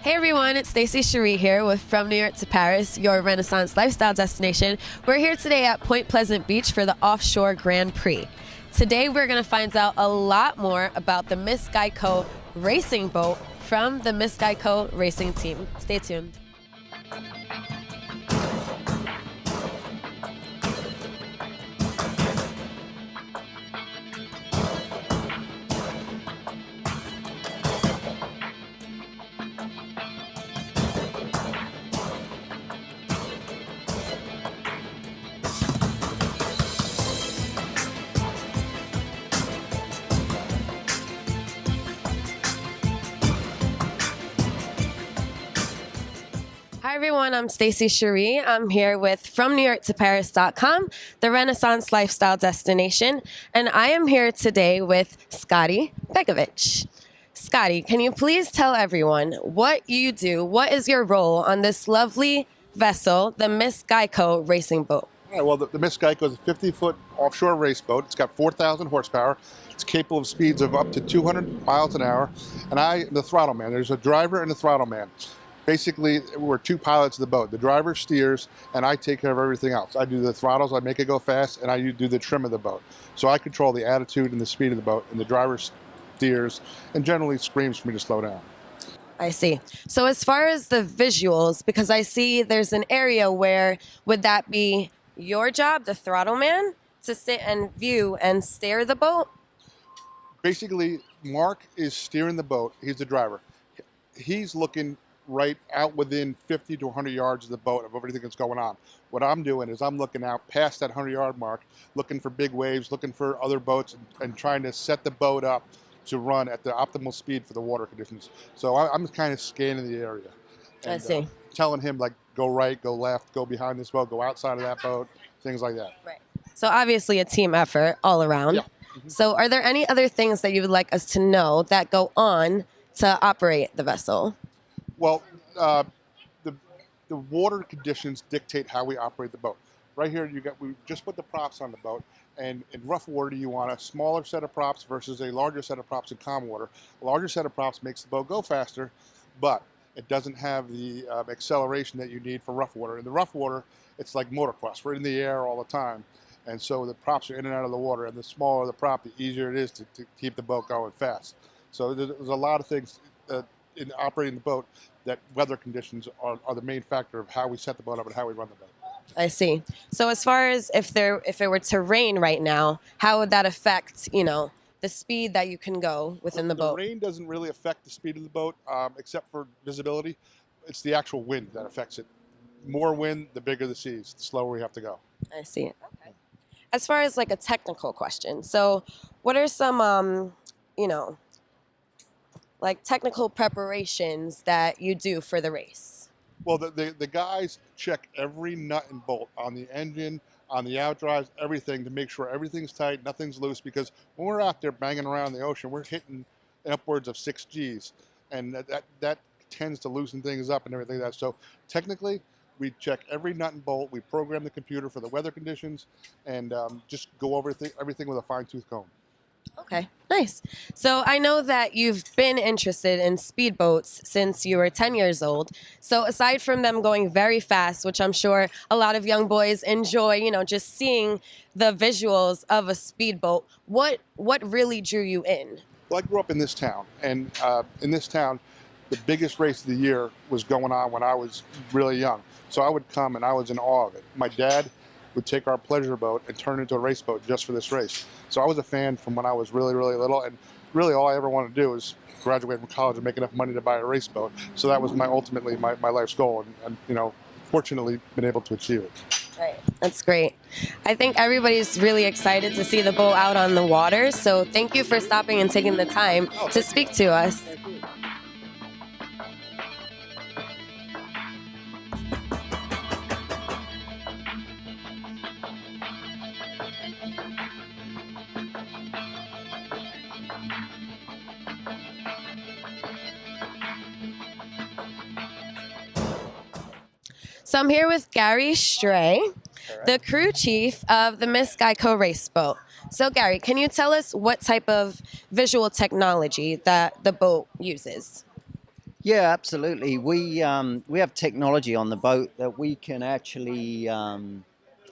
Hey everyone, it's Stacey Cherie here with From New York to Paris, your Renaissance lifestyle destination. We're here today at Point Pleasant Beach for the Offshore Grand Prix. Today we're going to find out a lot more about the Miss Geico racing boat from the Miss Geico racing team. Stay tuned. Hi everyone, I'm Stacey Cherie. I'm here with FromNewYorkToParis.com, the Renaissance lifestyle destination, and I am here today with Scotty Begovic. Scotty, can you please tell everyone what you do? What is your role on this lovely vessel, the Miss Geico racing boat? All right, well, the Miss Geico is a 50-foot offshore race boat. It's got 4,000 horsepower. It's capable of speeds of up to 200 miles an hour, and I'm the throttle man. There's a driver and a throttle man. Basically, we're two pilots of the boat. The driver steers, and I take care of everything else. I do the throttles, I make it go fast, and I do the trim of the boat. So I control the attitude and the speed of the boat, and the driver steers and generally screams for me to slow down. I see. So as far as the visuals, because I see there's an area where, would that be your job, the throttle man, to sit and view and steer the boat? Basically, Mark is steering the boat. He's the driver. He's looking right out within 50 to 100 yards of the boat of everything that's going on. What I'm doing is I'm looking out past that 100-yard mark, looking for big waves, looking for other boats, and trying to set the boat up to run at the optimal speed for the water conditions. So I'm kind of scanning the area. And, I see. Telling him, like, go right, go left, go behind this boat, go outside of that boat, things like that. Right. So obviously a team effort all around. Yeah. So are there any other things that you would like us to know that go on to operate the vessel? Well, the water conditions dictate how we operate the boat. Right here, we just put the props on the boat, and in rough water, you want a smaller set of props versus a larger set of props in calm water. A larger set of props makes the boat go faster, but it doesn't have the acceleration that you need for rough water. In the rough water, it's like motocross. We're in the air all the time, and so the props are in and out of the water, and the smaller the prop, the easier it is to keep the boat going fast. So there's a lot of things in operating the boat that weather conditions are the main factor of how we set the boat up and how we run the boat. I see. So as far as if it were to rain right now, how would that affect, the speed that you can go within the boat? The rain doesn't really affect the speed of the boat, except for visibility. It's the actual wind that affects it. More wind, the bigger the seas, the slower we have to go. I see. Okay. As far as like a technical question, so what are some, like technical preparations that you do for the race? Well, the guys check every nut and bolt on the engine, on the outdrives, everything to make sure everything's tight, nothing's loose, because when we're out there banging around the ocean, we're hitting upwards of 6 Gs, and that tends to loosen things up and everything like that. So technically, we check every nut and bolt, we program the computer for the weather conditions, and just go over everything with a fine-tooth comb. Okay, nice. So I know that you've been interested in speedboats since you were 10 years old. So aside from them going very fast, which I'm sure a lot of young boys enjoy, just seeing the visuals of a speedboat, what really drew you in? Well, I grew up in this town, and in this town, the biggest race of the year was going on when I was really young. So I would come and I was in awe of it. My dad would take our pleasure boat and turn it into a race boat just for this race. So I was a fan from when I was really, really little, and really all I ever wanted to do was graduate from college and make enough money to buy a race boat. So that was ultimately my life's goal, and fortunately been able to achieve it. Right, that's great. I think everybody's really excited to see the boat out on the water, so thank you for stopping and taking the time to speak to us. So I'm here with Gary Stray, the crew chief of the Miss Geico race boat. So Gary, can you tell us what type of visual technology that the boat uses? Yeah, absolutely. We have technology on the boat that we can actually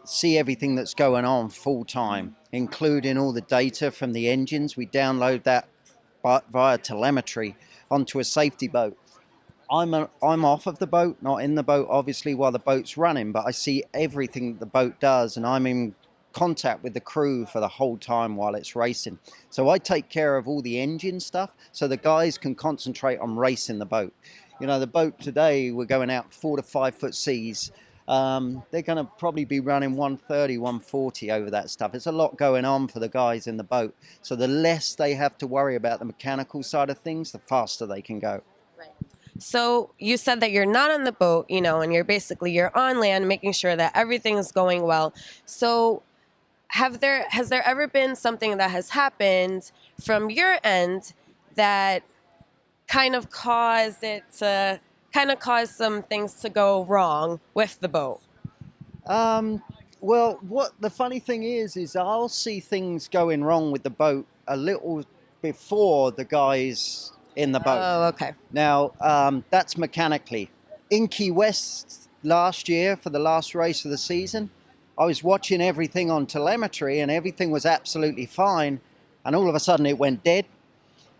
see everything that's going on full time, including all the data from the engines. We download that via telemetry onto a safety boat. I'm off of the boat, not in the boat, obviously, while the boat's running, but I see everything that the boat does, and I'm in contact with the crew for the whole time while it's racing. So I take care of all the engine stuff so the guys can concentrate on racing the boat. You know, the boat today, we're going out 4 to 5 foot seas. They're going to probably be running 130, 140 over that stuff. It's a lot going on for the guys in the boat. So the less they have to worry about the mechanical side of things, the faster they can go. So you said that you're not on the boat, and you're on land making sure that everything's going well. So has there ever been something that has happened from your end that kind of caused it to kind of cause some things to go wrong with the boat? Um, well, what the funny thing is I'll see things going wrong with the boat a little before the guys in the boat. Oh, okay. Now, that's mechanically. In Key West last year for the last race of the season, I was watching everything on telemetry and everything was absolutely fine. And all of a sudden it went dead.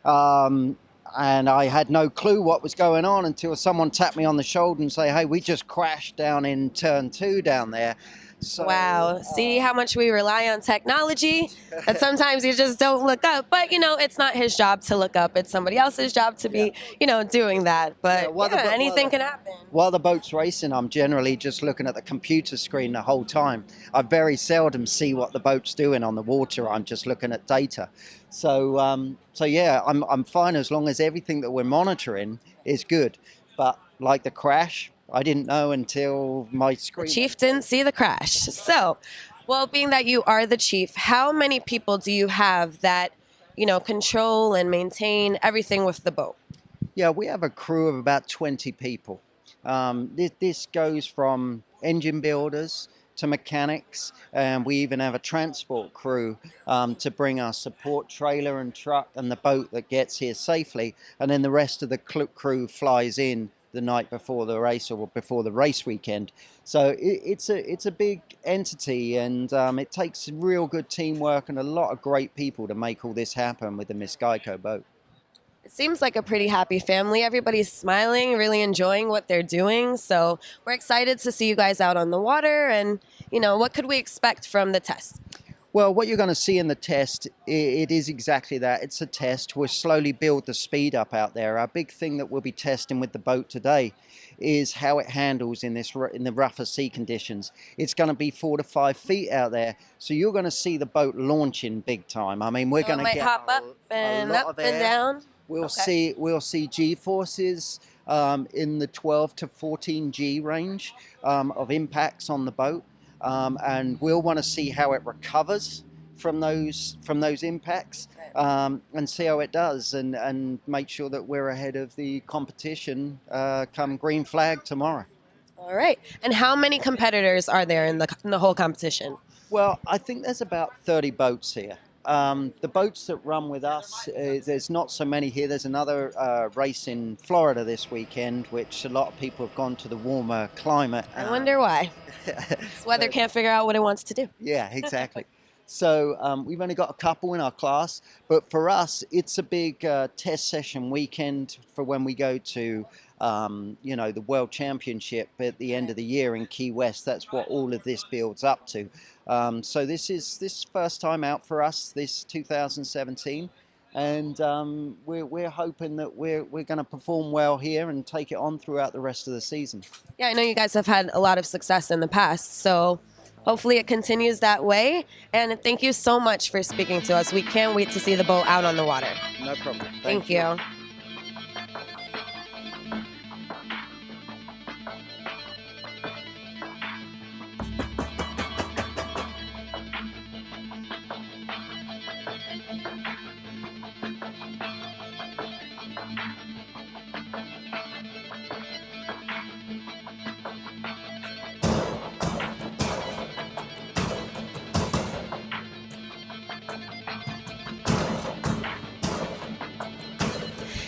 And I had no clue what was going on until someone tapped me on the shoulder and say, "Hey, we just crashed down in turn 2 down there." So, Wow. See how much we rely on technology that sometimes you just don't look up. But, it's not his job to look up. It's somebody else's job to be, doing that. But anything can happen. While the boat's racing, I'm generally just looking at the computer screen the whole time. I very seldom see what the boat's doing on the water. I'm just looking at data. So yeah, I'm fine as long as everything that we're monitoring is good. But like the crash, I didn't know until my screen. The chief didn't see the crash. So, well, being that you are the chief, how many people do you have that, control and maintain everything with the boat? Yeah, we have a crew of about 20 people. This goes from engine builders to mechanics, and we even have a transport crew to bring our support trailer and truck and the boat that gets here safely, and then the rest of the crew flies in the night before the race or before the race weekend. So it's a big entity, and it takes real good teamwork and a lot of great people to make all this happen with the Miss Geico boat. It seems like a pretty happy family. Everybody's smiling, really enjoying what they're doing. So we're excited to see you guys out on the water. And, what could we expect from the test? Well, what you're going to see in the test, it is exactly that. It's a test. We'll slowly build the speed up out there. Our big thing that we'll be testing with the boat today is how it handles in the rougher sea conditions. It's going to be 4 to 5 feet out there, so you're going to see the boat launching big time. I mean, we're going to get hop up and down. We'll see G forces in the 12 to 14 G range of impacts on the boat. And we'll want to see how it recovers from those impacts and see how it does and make sure that we're ahead of the competition come green flag tomorrow. All right. And how many competitors are there in the whole competition? Well, I think there's about 30 boats here. The boats that run with us, there's not so many here. There's another race in Florida this weekend, which a lot of people have gone to the warmer climate. I wonder why. This weather can't figure out what it wants to do. Yeah, exactly. So we've only got a couple in our class, but for us, it's a big test session weekend for when we go to, the World Championship at the end of the year in Key West. That's what all of this builds up to. So this first time out for us, this 2017. And we're hoping that we're going to perform well here and take it on throughout the rest of the season. Yeah, I know you guys have had a lot of success in the past, so hopefully it continues that way. And thank you so much for speaking to us. We can't wait to see the boat out on the water. No problem. Thank you.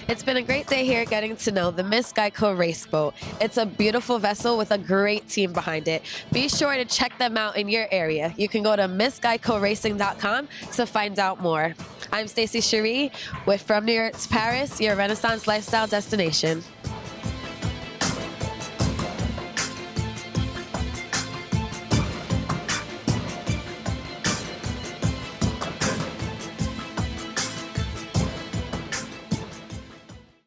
It's been a great day here getting to know the Miss Geico race boat. It's a beautiful vessel with a great team behind it. Be sure to check them out in your area. You can go to MissGeicoRacing.com to find out more. I'm Stacey Cherie with From New York to Paris, your Renaissance lifestyle destination.